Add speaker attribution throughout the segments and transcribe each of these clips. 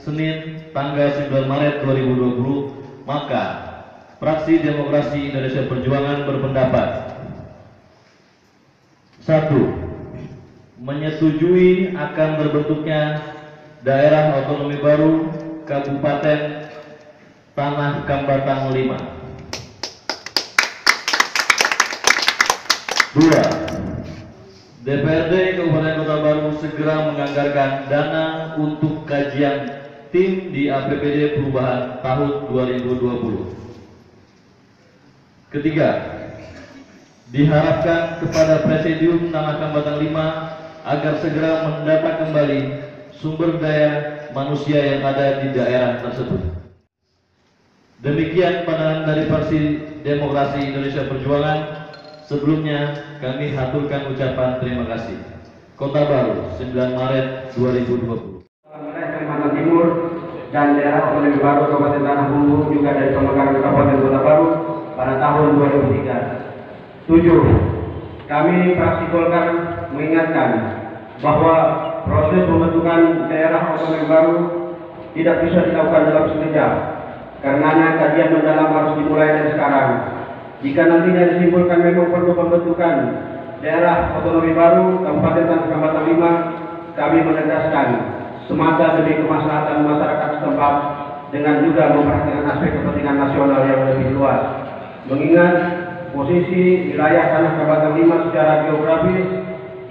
Speaker 1: Senin tanggal 9 Maret 2020, maka Fraksi Demokrasi Indonesia Perjuangan berpendapat: 1. Menyetujui akan terbentuknya Daerah Otonomi Baru Kabupaten Tanah Kambatang 5. 2. DPRD Kabupaten Kota Baru segera menganggarkan dana untuk kajian tim di APBD perubahan tahun 2020. Ketiga, diharapkan kepada Presidium Tanah Kambatang 5 agar segera mendata kembali sumber daya manusia yang ada di daerah tersebut. Demikian pandangan dari Fraksi Demokrasi Indonesia Perjuangan. Sebelumnya kami haturkan ucapan terima kasih. Kota Baru, 9 Maret 2020.
Speaker 2: Wilayah Kalimantan Timur dan daerah otonomi baru Kabupaten Tanah Bumbu juga dari Pemekaran Kabupaten Kota Baru pada tahun 2003. 7. Kami fraksi Golkar mengingatkan bahwa proses pembentukan daerah otonomi baru tidak bisa dilakukan dalam sekejap. Karenanya kajian mendalam harus dimulai dari sekarang. Jika nantinya disimpulkan memang perlu pembentukan daerah otonomi baru Kabupaten Tanah Kambatang 5, kami menegaskan semata demi kemaslahatan masyarakat setempat dengan juga memperhatikan aspek kepentingan nasional yang lebih luas. Mengingat posisi wilayah Tanah Kambatang 5 secara geografis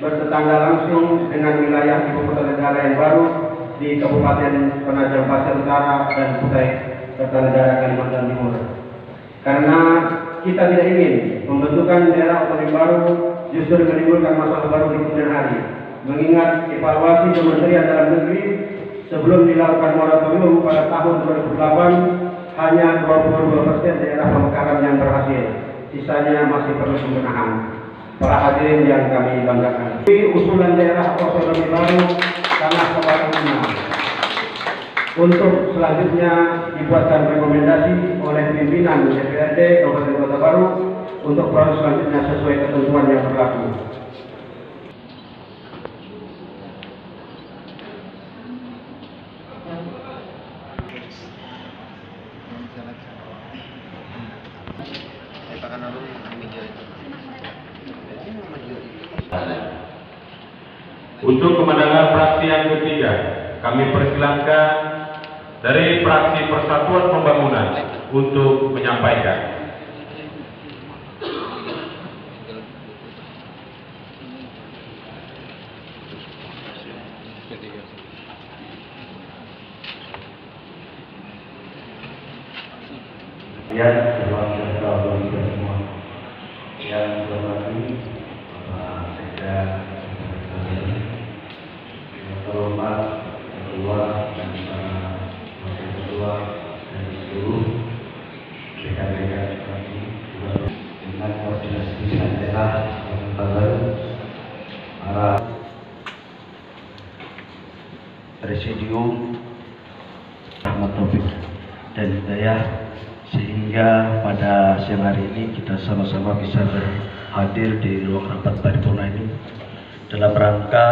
Speaker 2: bertetangga langsung dengan wilayah ibu kota negara yang baru di Kabupaten Penajam Pasir Utara dan Kutai Kartanegara Kalimantan Timur. Karena kita tidak ingin pembentukan daerah otonomi baru justru menimbulkan masalah baru di kemudian hari. Mengingat evaluasi Kementerian Dalam Negeri sebelum dilakukan moratorium pada tahun 2008 hanya 22% daerah pemekaran yang berhasil. Sisanya masih perlu pembenahan. Para hadirin yang kami banggakan. Usulan daerah otonomi baru Tanah Kambatang 5 untuk selanjutnya dibuatkan rekomendasi oleh pimpinan DPRD Kabupaten Kota Baru untuk proses selanjutnya sesuai ketentuan yang berlaku.
Speaker 3: Untuk kemenangan fraksi yang ketiga, kami persilahkan dari fraksi Persatuan Pembangunan untuk menyampaikan.
Speaker 4: Ya, selamat datang bagi semua yang berhormati Bapak Sekda, yang terhormat Ketua dan para Wakil Ketua dan seluruh rekan-rekan kami juga dengan koordinasi dengan daerah yang baru, para Presidium Rahmat Taufik dan Hidayah, sehingga pada siang hari ini kita sama-sama bisa hadir di ruang rapat paripurna ini dalam rangka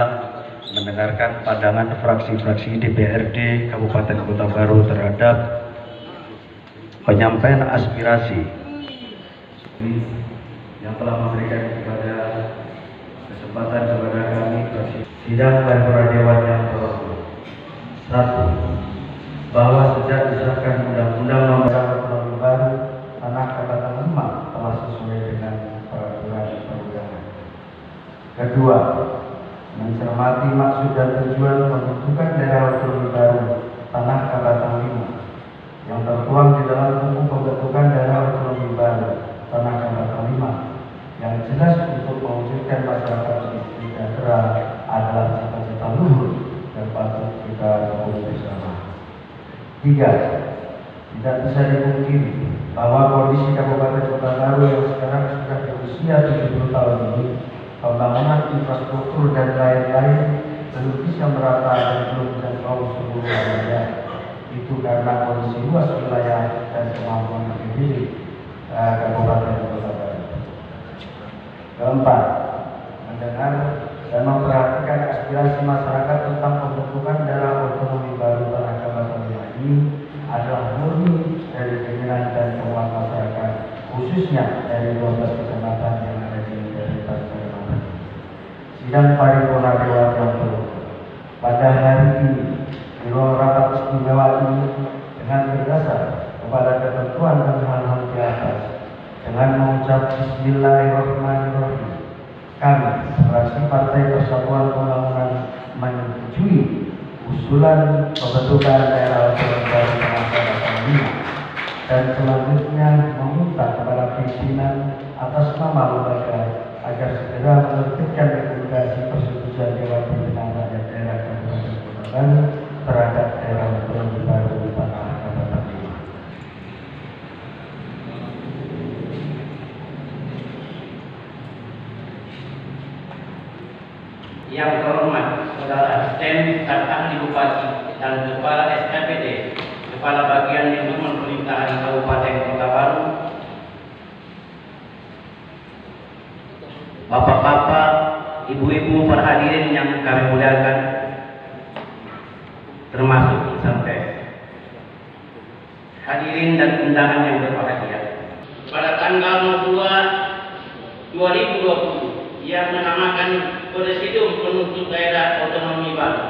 Speaker 4: mendengarkan pandangan fraksi-fraksi DPRD Kabupaten Kota Baru terhadap penyampaian aspirasi yang telah memberikan kepada kesempatan kepada kami fraksi sidang paripurna dewan yang terhormat. 1. Bahwa sejak disahkan Undang-Undang Nomor Otonomi Baru Tanah Kambatang 5 telah sesuai dengan peraturan perundangan. Kedua, mencermati maksud dan tujuan pembentukan daerah otonomi baru Tanah Kambatang 5 yang tertuang di dalam buku pembentukan daerah otonomi baru Tanah Kambatang 5 yang jelas untuk mewujudkan masyarakat sejahtera adalah cita-cita luhur dan patut kita temui bersama. 3. Tidak bisa dipungkiri bahwa kondisi Kabupaten Kota Baru yang sekarang sudah berusia 70 tahun ini, pembangunan infrastruktur dan lain-lain belum bisa merata dan belum menjangkau seluruh wilayah. Itu karena kondisi luas wilayah dan kemampuan APBD Kabupaten Kota Baru. Keempat, mendengar dan memperhatikan aspirasi masyarakat tentang pembentukan daerah otonomi baru Tanah Kambatang khususnya dari 12 kecamatan yang ada di daerah Kalimantan. Sidang paripurna Dewan yang perlu pada hari ini di ruang rapat istimewa ini dengan berdasar kepada ketentuan dan hal-hal di atas dengan mengucap Bismillahirrahmanirrahim, kami fraksi Partai Persatuan Pembangunan menyetujui usulan pembentukan daerah otonomi baru Tengah dan selanjutnya meminta kepada pimpinan atas nama lembaga agar segera menerbitkan rekomendasi persetujuan Dewan Pimpinan Rakyat Daerah Kabupaten Kota Baru terhadap daerah otonomi baru Tanah Kabupaten Lima.
Speaker 2: Yang terhormat Saudara Asisten Staf Ahli Bupati dan Kepala SKPD Kepala Bagian Lingkungan Pemerintahan Kabupaten Kota Baru, Bapak-bapak, ibu-ibu, para hadirin yang kami muliakan, termasuk sampai hadirin dan undangan yang berbahagia. Pada tanggal 2 2020 yang menamakan Presidium Penuntut Daerah Otonomi Baru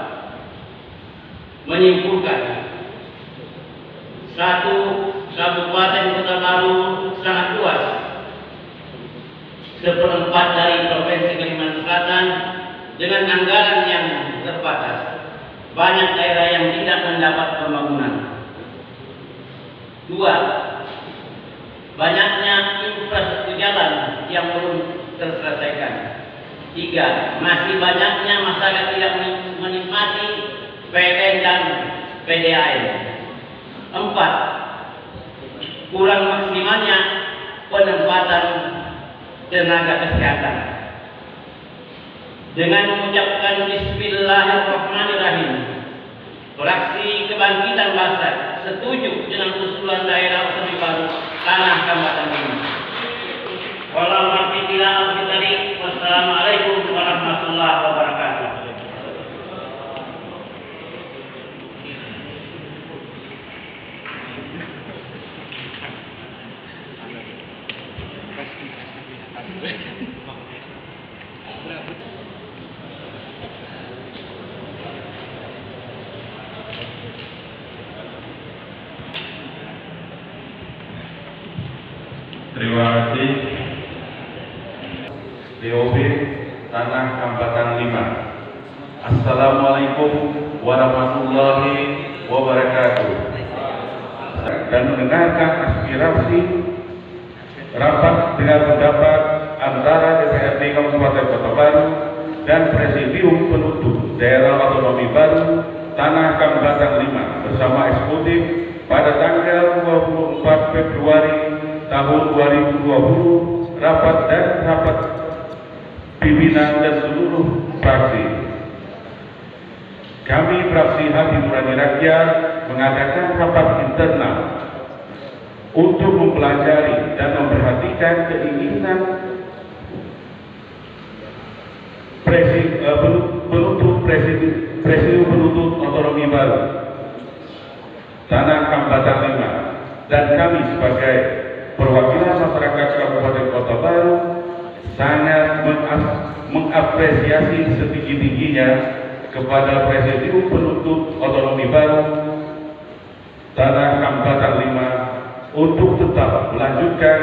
Speaker 2: menyimpulkan 1. Kabupaten Kota Baru sangat luas, 1/4 dari Provinsi Kalimantan Selatan dengan anggaran yang terbatas. Banyak daerah yang tidak mendapat pembangunan. 2. Banyaknya infrastruktur jalan yang belum terselesaikan. 3. Masih banyaknya masyarakat tidak menikmati PLN dan PDAM. 4. Kurang maksimalnya penempatan tenaga kesehatan. Dengan mengucapkan Bismillahirrahmanirrahim, fraksi Kebangkitan Bangsa setuju dengan usulan daerah otonomi baru Tanah Kabupaten Lima. Wassalamualaikum warahmatullahi wabarakatuh.
Speaker 3: Terima kasih. DOB Tanah Kabupaten Lima. Assalamualaikum warahmatullahi wabarakatuh. Dan mendengarkan aspirasi rapat dengan pendapat antara DPRD Kabupaten Kota Baru dan Presidium Penuntut Daerah Otonomi Baru Tanah Kabupaten Lima bersama eksekutif pada tanggal 24 Februari tahun 2020, rapat pimpinan dan seluruh fraksi. Kami fraksi Hati Nurani Rakyat mengadakan rapat internal untuk mempelajari dan memperhatikan keinginan Presidium Penuntut Otonomi Baru Tanah Kabupaten Lima, dan kami sebagai perwakilan masyarakat Kabupaten Kota Baru sangat mengapresiasi setinggi-tingginya kepada Presidium Penuntut Otonomi Baru Tanah Kabupaten Lima untuk tetap melanjutkan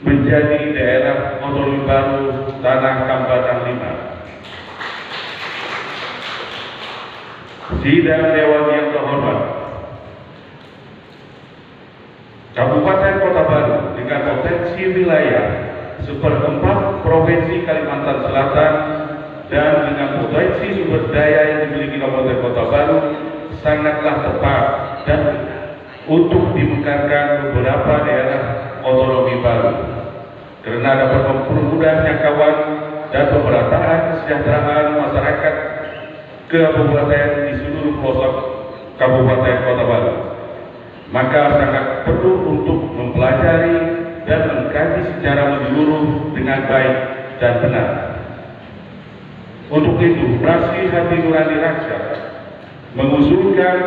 Speaker 3: menjadi daerah otonomi baru Tanah Kabupaten Lima. Sidang Dewan yang terhormat, Kabupaten Kota Baru dengan potensi wilayah 1/4 Provinsi Kalimantan Selatan dan dengan potensi sumber daya yang dimiliki Kabupaten Kota Baru sangatlah tepat dan untuk dimekarkan beberapa daerah otonomi baru karena dapat mempermudah jangkauan dan pemerataan kesejahteraan masyarakat kabupaten di seluruh pelosok Kabupaten Kota Baru. Maka sangat perlu untuk mempelajari dan mengkaji secara menyeluruh dengan baik dan benar. Untuk itu, fraksi Hati Nurani Rakyat mengusulkan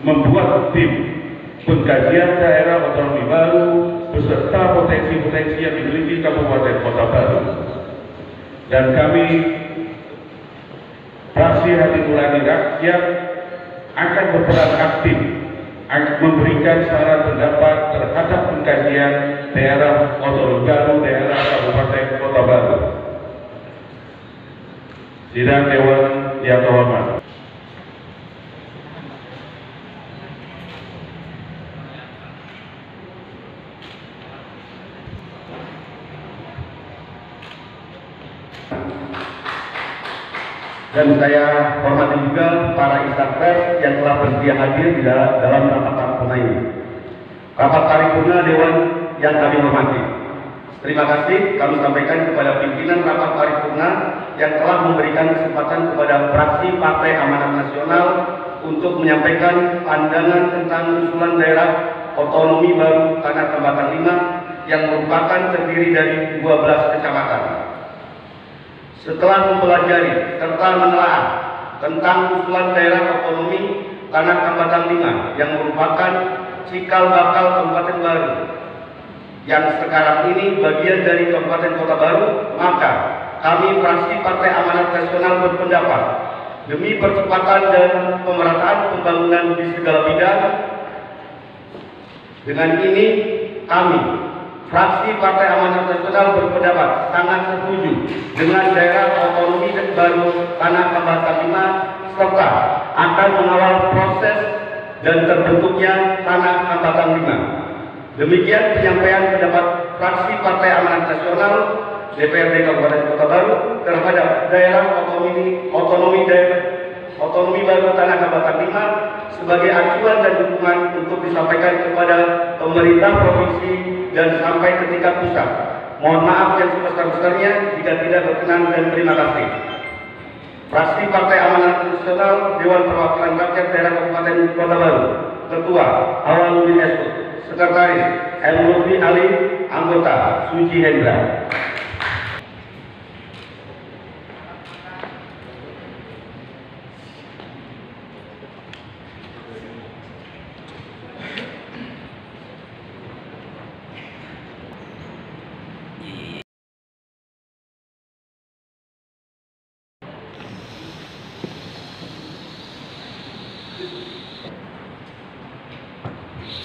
Speaker 3: membuat tim pengkajian daerah otonomi baru beserta potensi-potensi yang dimiliki Kabupaten Kota Baru. Dan kami fraksi Hati Nurani Rakyat akan berperan aktif memberikan saran pendapat terhadap pengkajian daerah otonomi baru daerah Kabupaten Kota Baru. Sidang Dewan yang terhormat.
Speaker 2: Dan saya hormati juga para insan pers yang telah bersedia hadir di dalam rapat paripurna ini. Rapat paripurna Dewan yang kami hormati. Terima kasih kami sampaikan kepada pimpinan rapat paripurna yang telah memberikan kesempatan kepada fraksi Partai Amanat Nasional untuk menyampaikan pandangan tentang usulan daerah otonomi baru Tanah Kambatan 5 yang merupakan terdiri dari 12 kecamatan. Setelah mempelajari serta menelaah tentang usulan daerah otonomi Tanah Kambatan 5 yang merupakan cikal bakal Kabupaten Baru yang sekarang ini bagian dari Kabupaten Kota Baru, maka kami fraksi Partai Amanat Nasional berpendapat demi percepatan dan pemerataan pembangunan di segala bidang. Dengan ini kami fraksi Partai Amanat Nasional berpendapat sangat setuju dengan daerah otonomi baru Tanah Kambatan 5 serta akan mengawal proses dan terbentuknya Tanah Kambatan 5. Demikian penyampaian pendapat fraksi Partai Amanat Nasional DPRD Kabupaten Kota Baru terhadap daerah otonomi baru Tanah Kambatan 5 sebagai acuan dan dukungan untuk disampaikan kepada pemerintah provinsi dan sampai ke tingkat pusat. Mohon maaf yang sebesar-besarnya jika tidak berkenan dan terima kasih. Fraksi Partai Amanat Nasional Dewan Perwakilan Rakyat Daerah Kabupaten Kota Baru, Ketua Awaludin Esut, Sekretaris M. Lutfi Ali, Anggota Suji Hendra.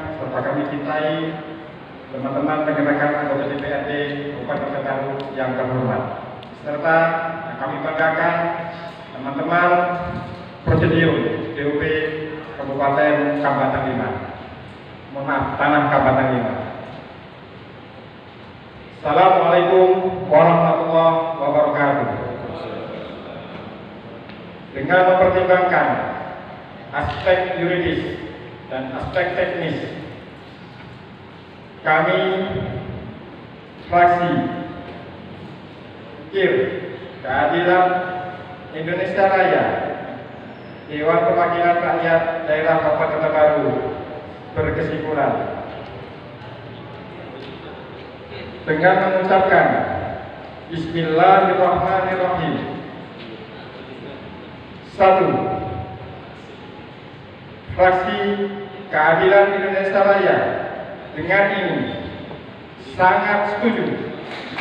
Speaker 5: Serta kami cintai teman-teman rekan-rekan anggota DPRD Kabupaten Kota Baru yang terhormat, serta kami banggakan teman-teman Presidium DOP Kabupaten Kambatan 5. Tanah Kambatan 5. Assalamualaikum warahmatullahi wabarakatuh. Dengan mempertimbangkan aspek yuridis dan aspek teknis, kami fraksi KIR Keadilan Indonesia Raya Dewan Perwakilan Rakyat Daerah Kabupaten Kota Baru berkesimpulan dengan mengucapkan Bismillahirrahmanirrahim. 1. Fraksi Keadilan Indonesia Raya dengan ini sangat setuju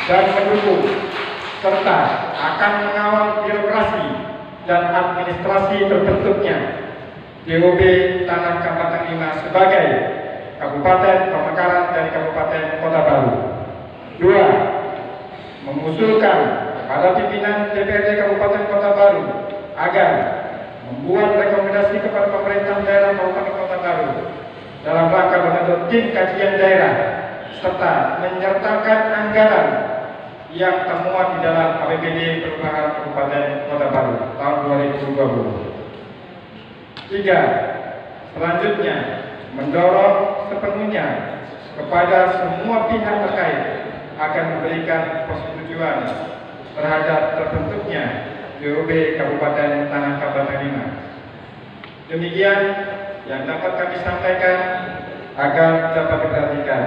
Speaker 5: dan mendukung serta akan mengawal birokrasi dan administrasi terbentuknya DOB Tanah Kambatan 5 sebagai Kabupaten Pemekaran dari Kabupaten Kota Baru. 2. Mengusulkan kepada pimpinan DPRD Kabupaten Kota Baru agar membuat rekomendasi kepada pemerintah daerah Kabupaten Kota Baru dalam rangka membentuk tim kajian daerah serta menyertakan anggaran yang termuat di dalam APBD Perubahan Kabupaten Kota Baru tahun 2020. 3. Selanjutnya mendorong sepenuhnya kepada semua pihak terkait akan memberikan persetujuan terhadap terbentuknya DOB Kabupaten Tanah Kambatan 5. Demikian yang dapat kami sampaikan agar dapat diperhatikan.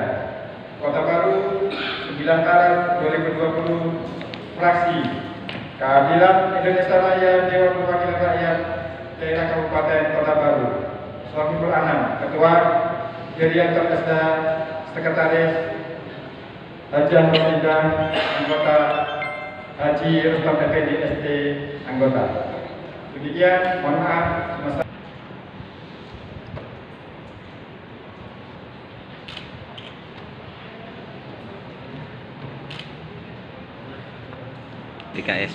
Speaker 5: Kota Baru 9 Maret 2020, fraksi Keadilan Indonesia Raya Dewan Perwakilan Rakyat Daerah Kabupaten Kota Baru, Sohibul Anam, Ketua, Gerianto Esda, Sekretaris, Haji Hamida, anggota, Haji Rustam Effendi ST, anggota. Demikian, mohon maaf.
Speaker 6: DKS.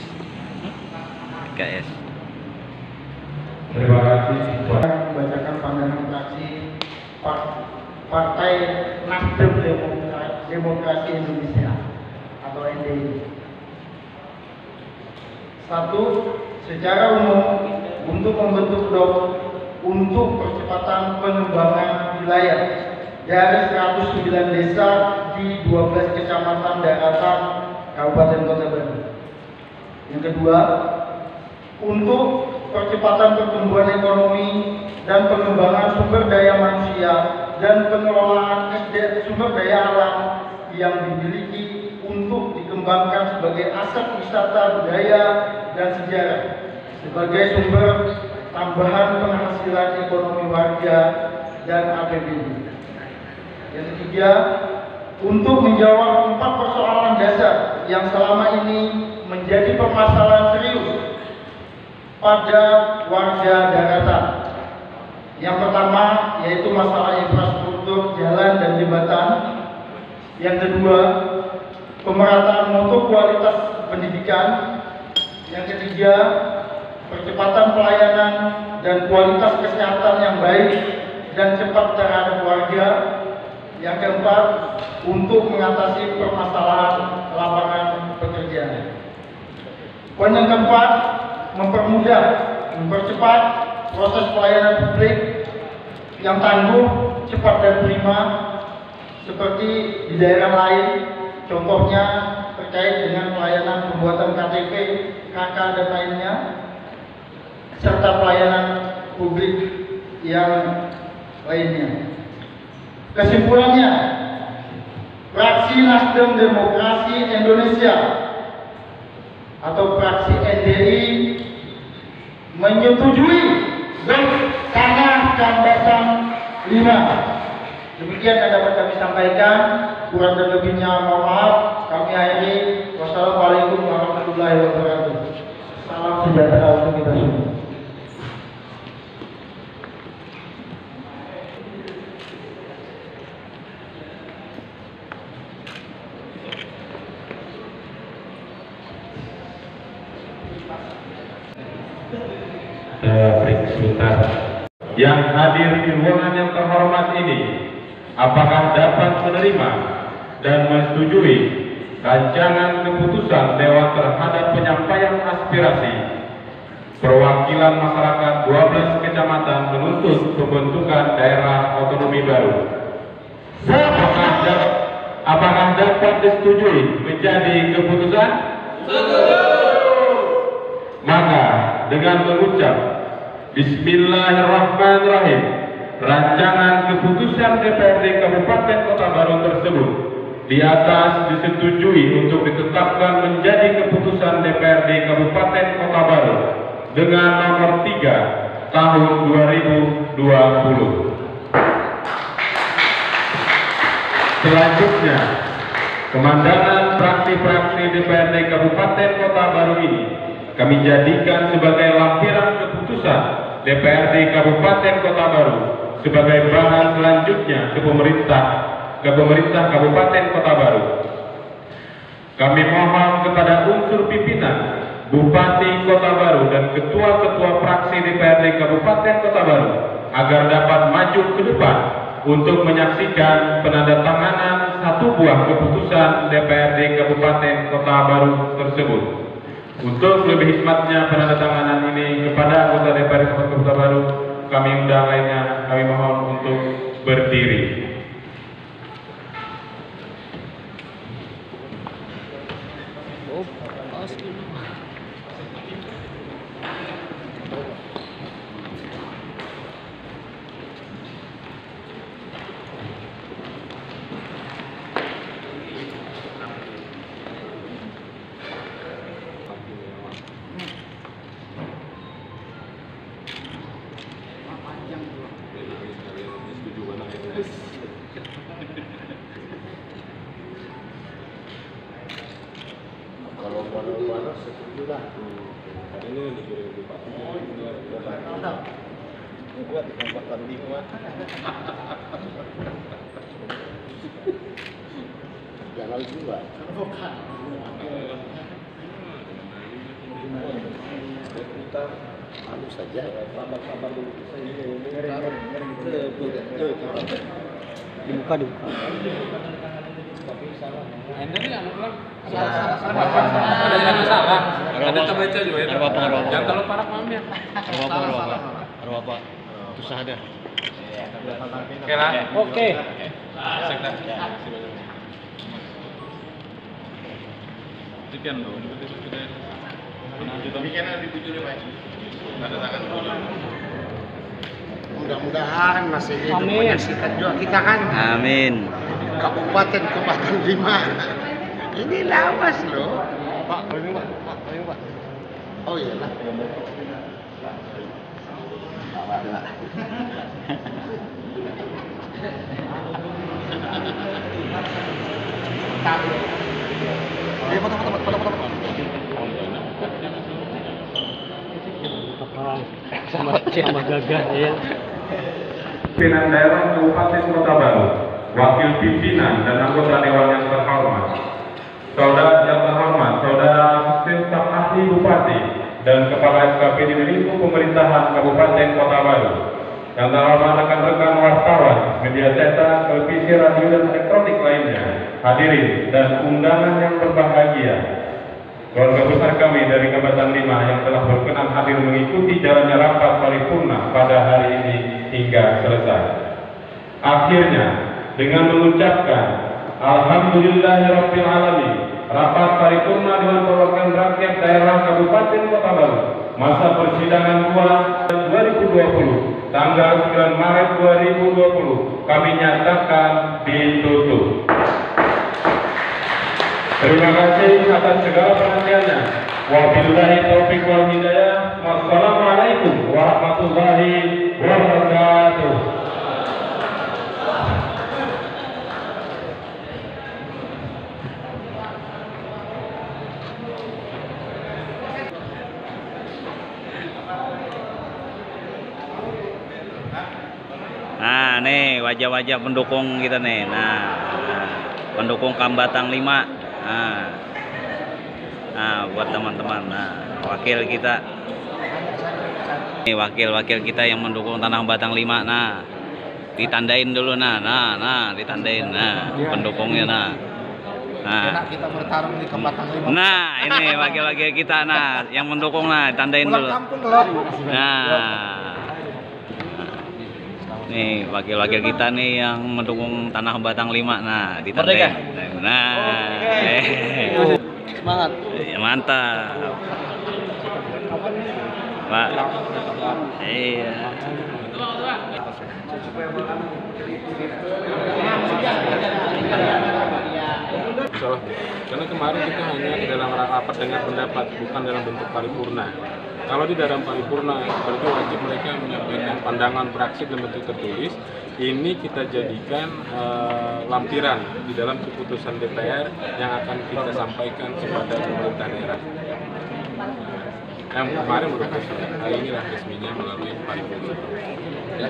Speaker 3: Terima kasih.
Speaker 4: Membacakan pandangan fraksi Partai Nasdem Demokrasi Indonesia atau NDI. 1. Secara umum untuk membentuk untuk percepatan pengembangan wilayah dari 109 desa di 12 kecamatan daratan Kabupaten Kota Baru. Yang kedua, untuk percepatan pertumbuhan ekonomi dan pengembangan sumber daya manusia dan pengelolaan sumber daya alam yang dimiliki untuk dikembangkan sebagai aset wisata budaya dan sejarah sebagai sumber tambahan penghasilan ekonomi warga dan APBD. Yang ketiga, untuk menjawab 4 persoalan dasar yang selama ini menjadi permasalahan serius pada warga daratan. Yang pertama yaitu masalah infrastruktur jalan dan jembatan. Yang kedua, pemerataan mutu kualitas pendidikan. Yang ketiga, percepatan pelayanan dan kualitas kesehatan yang baik dan cepat terhadap warga. Yang keempat, untuk mengatasi permasalahan lapangan pekerjaan. Poin yang keempat, mempercepat proses pelayanan publik yang tangguh, cepat dan prima seperti di daerah lain, contohnya terkait dengan pelayanan pembuatan KTP, KK dan lainnya, serta pelayanan publik yang lainnya. Kesimpulannya, fraksi Nasdem Demokrasi Indonesia atau fraksi NDI menyetujui karena Jambatan 5. Demikian yang dapat kami sampaikan. Kurang dan lebihnya mohon maaf. Kami akhiri. Wassalamualaikum warahmatullahi wabarakatuh. Salam sejahtera untuk kita semua.
Speaker 3: Yang hadir di ruangan yang terhormat ini, apakah dapat menerima dan menyetujui rancangan keputusan Dewan terhadap penyampaian aspirasi perwakilan masyarakat 12 kecamatan menuntut pembentukan daerah otonomi baru? Apakah dapat disetujui menjadi keputusan? Maka dengan mengucap Bismillahirrahmanirrahim, rancangan keputusan DPRD Kabupaten Kota Baru tersebut di atas disetujui untuk ditetapkan menjadi keputusan DPRD Kabupaten Kota Baru dengan nomor 3 tahun 2020. Selanjutnya, kemandangan fraksi-fraksi DPRD Kabupaten Kota Baru ini kami jadikan sebagai lampiran keputusan DPRD Kabupaten Kota Baru sebagai bahan selanjutnya ke pemerintah Kabupaten Kota Baru. Kami mohon kepada unsur pimpinan, Bupati Kota Baru dan ketua-ketua fraksi DPRD Kabupaten Kota Baru agar dapat maju ke depan untuk menyaksikan penandatanganan satu buah keputusan DPRD Kabupaten Kota Baru tersebut. Untuk lebih hikmatnya penandatanganan ini kepada anggota DPRD Kabupaten Kota Baru, kami undang lainnya, kami mohon untuk berdiri.
Speaker 5: Panjang
Speaker 6: Jangan juga. Kita anu saja, sabar dulu. Dibuka.
Speaker 7: Ada masalah. Ada terbaca juga ya. Jangan terlalu parah pahamnya.
Speaker 6: Apa? Susah ada.
Speaker 7: Oke lah.
Speaker 6: Oke.
Speaker 7: Sekian loh.
Speaker 6: Mudah-mudahan masih hidup menyaksikan juga kita kan.
Speaker 8: Amin.
Speaker 6: Kabupaten Kebatan 5. Ini lawas loh. Pak. Oh iyalah.
Speaker 4: Sama gagah ya.
Speaker 3: Pimpinan daerah Kabupaten Kota Baru, wakil pimpinan dan anggota dewan yang terhormat, saudara asisten staf ahli bupati dan kepala SKP di lingkup pemerintahan Kabupaten Kota Baru, yang terhormat rekan-rekan wartawan, media cetak, televisi, radio dan elektronik lainnya, hadirin dan undangan yang berbahagia. Keluarga besar kami dari Kebatan 5 yang telah berkenan hadir mengikuti jalannya rapat paripurna pada hari ini hingga selesai. Akhirnya, dengan mengucapkan Alhamdulillahirabbil alamin, rapat paripurna Dewan Perwakilan Rakyat Daerah Kabupaten Kota Baru masa persidangan 2020 tanggal 9 Maret 2020 kami nyatakan ditutup. Terima kasih atas segala perhatiannya. Wabillahi taufiq wal hidayah. Wassalamualaikum warahmatullahi wabarakatuh.
Speaker 8: Nah, nih wajah-wajah pendukung kita nih. Nah, pendukung Kambatan 5. Nah, buat teman-teman. Nah, wakil kita. Ini wakil kita yang mendukung Tanah Batang 5. Nah, ditandain dulu nah, ditandain. Nah, pendukungnya nah.
Speaker 6: Kita bertarung di Kebatan 5.
Speaker 8: Nah, ini wakil-wakil kita nah, yang mendukung nah, ditandain dulu. Nah. Nih wakil-wakil kita nih yang mendukung Tanah Batang 5. Nah, ditandain. Nah.
Speaker 6: Semangat.
Speaker 8: Mantap. Pak. Iya.
Speaker 7: Salah. Karena kemarin kita hanya dalam rapat dengar pendapat, bukan dalam bentuk paripurna. Kalau di dalam paripurna, berarti wajib mereka menyampaikan pandangan praksi dalam bentuk tertulis. Ini kita jadikan lampiran di dalam keputusan DPR yang akan kita sampaikan kepada pemerintah daerah. Yang kemarin belum resmi, hari inilah resminya melalui paripurna. Ya.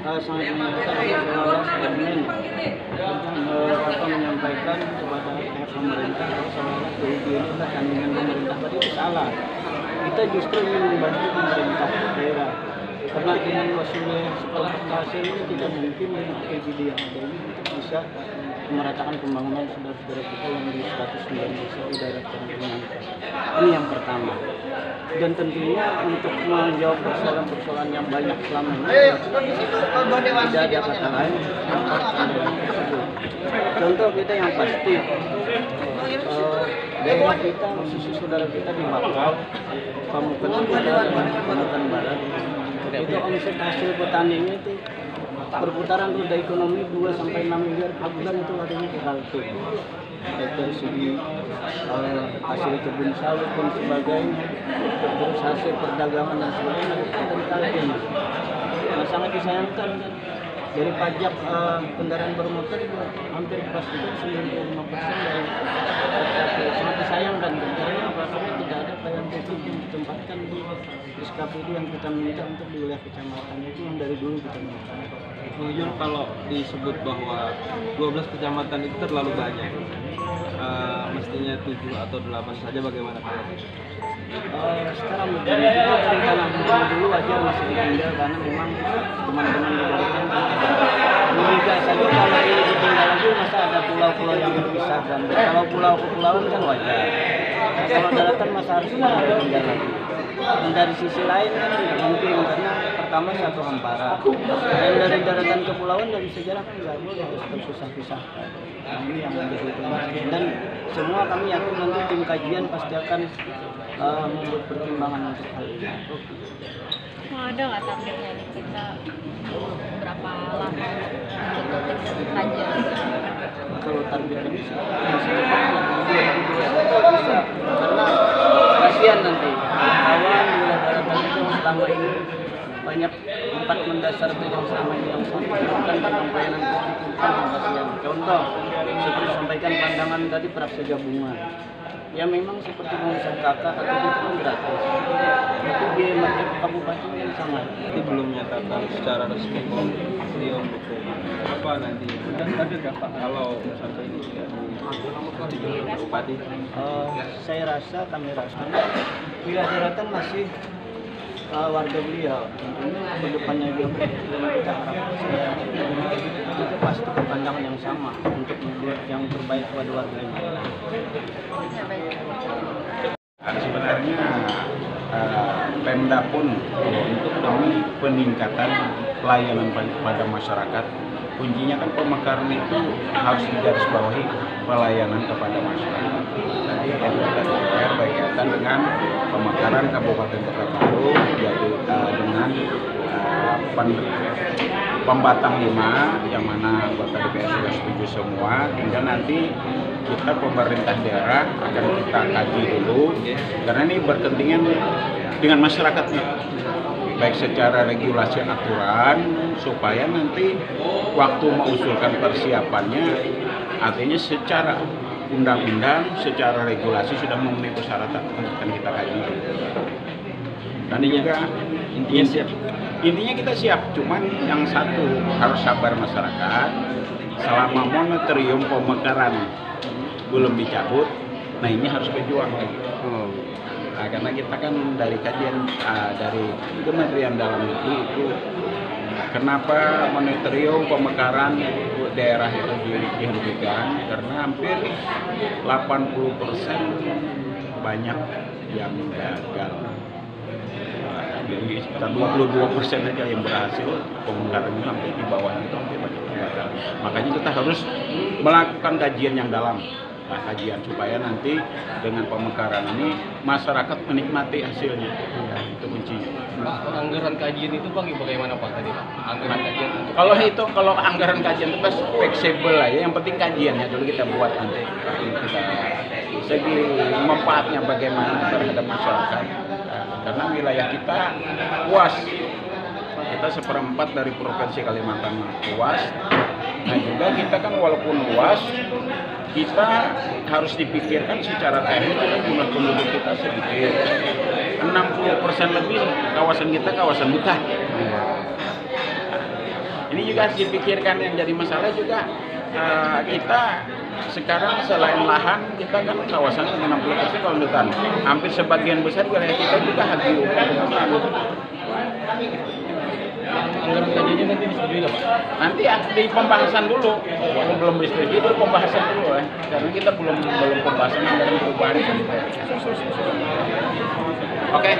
Speaker 4: Sangat menyampaikan kepada pemerintah soal ini adalah kandungan pemerintah tadi itu salah. Kita justru ingin membantu pemerintah daerah karena dengan maksudnya setelah hasil ini tidak mungkin PBD yang ada ini untuk bisa meratakan pembangunan saudara-saudara kita yang di 109 desa di daerah Kalimantan. Ini yang pertama. Dan tentunya untuk menjawab persoalan-persoalan yang banyak selama ini tidak ada kata lain contoh kita yang pasti daerah kita khususnya saudara kita di Makau, Pamukan Kalimantan Barat itu omset hasil petaninya itu perputaran roda ekonomi 2-6 miliar per bulan itu adanya di Kaltim. Dari segi hasil kebun sawit dan sebagainya, terus hasil perdagangan dan sebagainya itu dari Kaltim. Nah, sangat disayangkan kan
Speaker 9: Dari pajak kendaraan bermotor juga hampir dipastikan 95% dari sangat disayangkan karena karena tidak ada pelayanan publik yang ditempatkan di SKPD yang kita minta untuk di wilayah kecamatan itu yang dari dulu kita minta.
Speaker 7: Yul, kalau disebut bahwa 12 kecamatan itu terlalu banyak, mestinya 7 atau 8 saja, bagaimana kalau
Speaker 9: sekarang menjadi juga rencana dulu wajar masih ditinggal karena memang teman-teman dari Indonesia saja kalau ini ditinggal lagi masa ada pulau-pulau yang berpisahkan. Kalau pulau kepulauan kan wajar. Nah, kalau daratan masa harus ditinggal lagi. Dan dari sisi lain kan tidak mungkin karena pertama satu hamparan dan dari daratan kepulauan dari sejarah kan nggak boleh harus terpisah-pisahkan. Nah, ini yang menjadi permasalahan dan semua kami yakin nanti tim kajian pasti akan membuat pertimbangan untuk hal ini.
Speaker 10: Mau ada nggak targetnya nih kita berapa lama untuk kajian?
Speaker 9: Kalau targetnya bisa karena kasihan nanti kawan wilayah daratan itu selama ini banyak tempat mendasar yang selama ini yang bukan penyampaian publik yang kasihan. Contoh seperti disampaikan pandangan tadi praksi gabungan. Ya memang seperti pengurusan kakak atau itu kan gratis. Itu biaya masuk kabupaten yang sangat.
Speaker 7: nanti belum menyatakan secara resmi beliau mendukung apa nanti? Dan ada nggak Pak kalau sampai ini tidak Bupati?
Speaker 9: Saya rasa kami rasa wilayah daratan masih warga beliau. Tentunya kedepannya juga kita harapkan itu pasti pandangan yang sama untuk membuat yang terbaik pada warganya.
Speaker 11: Sebenarnya Pemda pun untuk demi peningkatan pelayanan pada masyarakat, kuncinya kan pemekaran itu harus digarisbawahi pelayanan kepada masyarakat. Jadi DPR berkaitan dengan pemekaran Kabupaten Kota Baru, yaitu dengan Pembatang 5 yang mana anggota DPR sudah setuju semua, tinggal nanti kita pemerintah daerah akan kita kaji dulu karena ini berkepentingan dengan masyarakatnya, baik secara regulasi aturan supaya nanti waktu mengusulkan persiapannya artinya secara undang-undang, secara regulasi sudah memenuhi persyaratan akan kita kaji. Dan juga intinya kita siap, cuman yang satu harus sabar masyarakat selama moratorium pemekaran belum dicabut. Nah ini harus berjuang. Nah, karena kita kan dari kajian dari Kementerian Dalam Negeri itu kenapa moratorium pemekaran daerah itu dihentikan, karena hampir 80% banyak yang gagal. Jadi sekitar 22% aja yang berhasil, pemekarannya hampir di bawah itu hampir banyak yang gagal. Makanya kita harus melakukan kajian yang dalam. Nah, kajian supaya nanti dengan pemekaran ini masyarakat menikmati hasilnya. Ya, itu kuncinya.
Speaker 12: Anggaran kajian itu bagaimana Pak tadi Pak? Anggaran kajian itu.
Speaker 11: Kalau anggaran kajian itu fleksibel lah ya. Yang penting kajiannya dulu kita buat nanti. Kita segi manfaatnya bagaimana terhadap masyarakat. Karena wilayah kita luas. Kita 1/4 dari provinsi Kalimantan luas. Nah juga kita kan walaupun luas, kita harus dipikirkan secara teknis jumlah penduduk kita sedikit. 60% lebih kawasan kita kawasan hutan. Ini juga harus dipikirkan. Yang jadi masalah juga kita sekarang selain lahan kita kan kawasan 60% kawasan hutan. Hampir sebagian besar wilayah kita juga hgu.
Speaker 12: Anggaran kajiannya nanti disetujui nggak Pak?
Speaker 11: Nanti di pembahasan dulu, belum disetujui itu pembahasan dulu karena kita belum pembahasan anggaran perubahan. Oke.